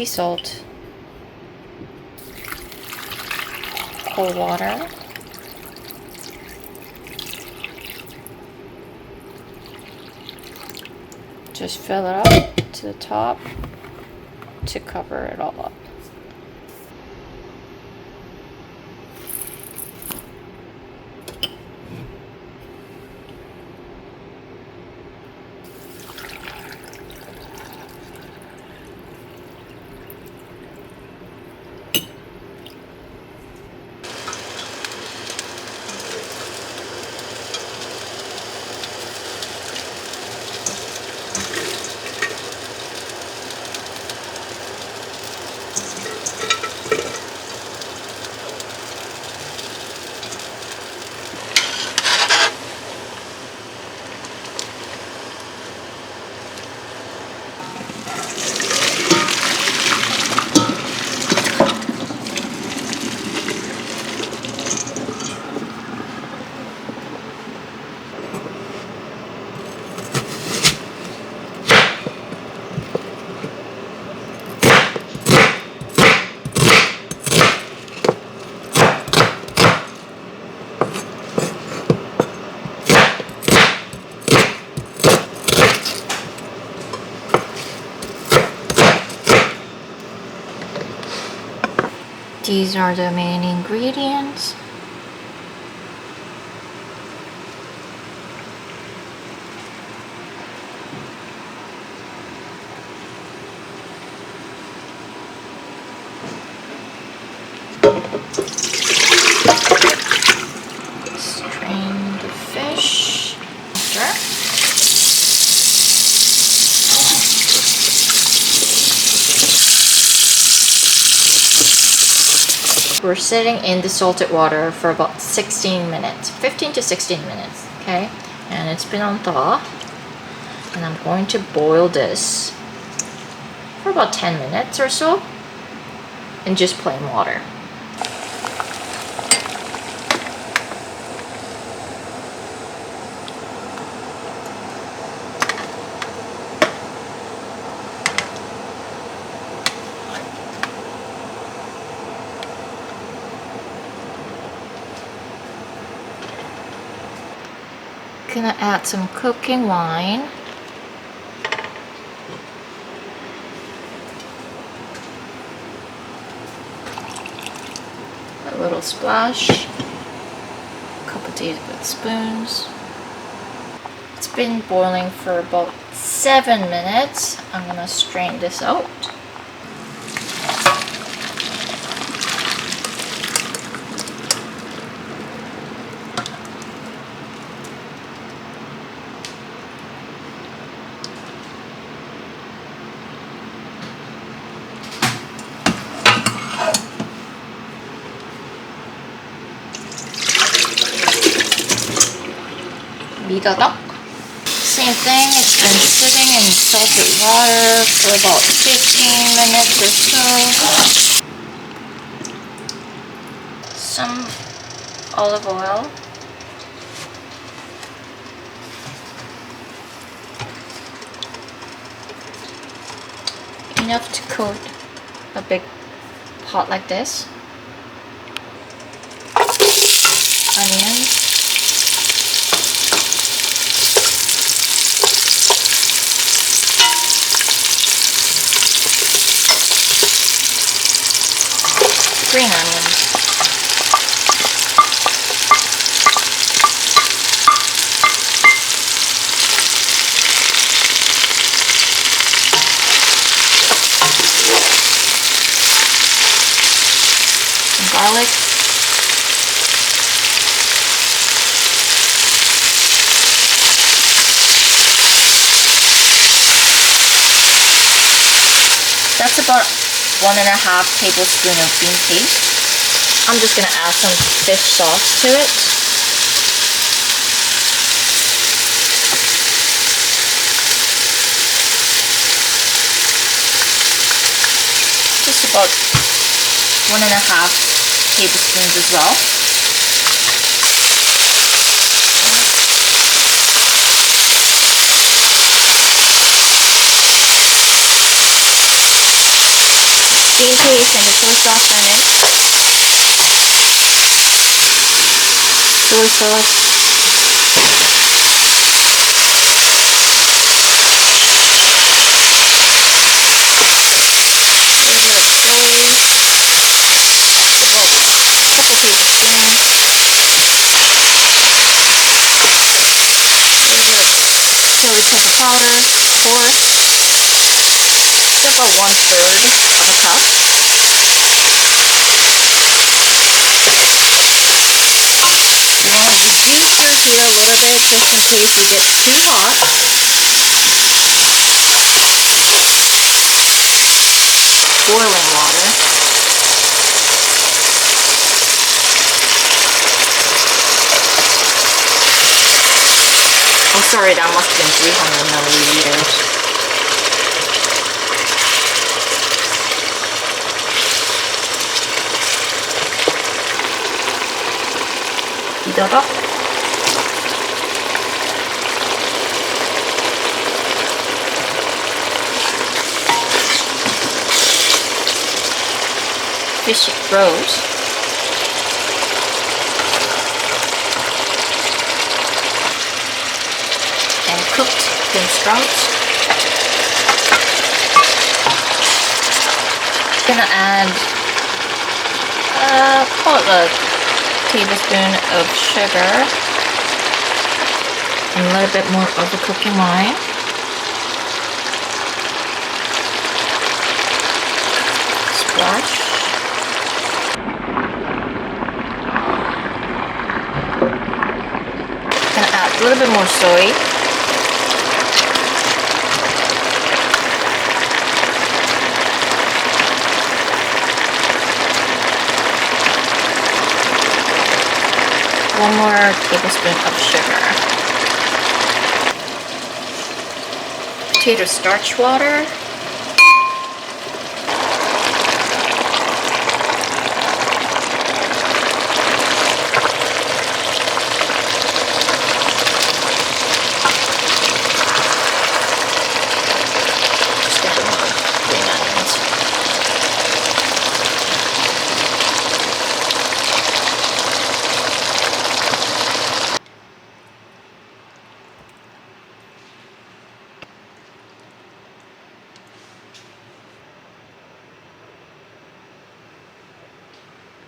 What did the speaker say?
sea salt, cold water, just fill it up to the top to cover it all up. These are the main ingredients. Strain the fish. We're sitting in the salted water for about 16 minutes, 15 to 16 minutes, okay? And it's been on thaw. And I'm going to boil this for about 10 minutes or so in just plain water. Gonna add some cooking wine. A little splash. A couple tablespoons. It's been boiling for about 7 minutes. I'm gonna strain this out. 미더덕. Same thing, it's been sitting in salted water for about 15 minutes or so. Some olive oil. Enough to coat a big pot like this. Onions. Green onions. Some garlic. That's about 1.5 tablespoons of bean paste. I'm just gonna add some fish sauce to it. Just about 1.5 tablespoons as well. bean paste and the soy sauce in it. Soy sauce. Chili pepper powder, of course. Just about 1/3 of a cup. You want to reduce your heat a little bit just in case you get too hot. Boiling water. Oh, sorry, that must have been 300 milliliters. Heat it up. Fish froze. And cooked bean sprouts. Gonna add call it a tablespoon of sugar and a little bit more of the cooking wine. Splash. Gonna add a little bit more soy. One more tablespoon of sugar. Potato starch water.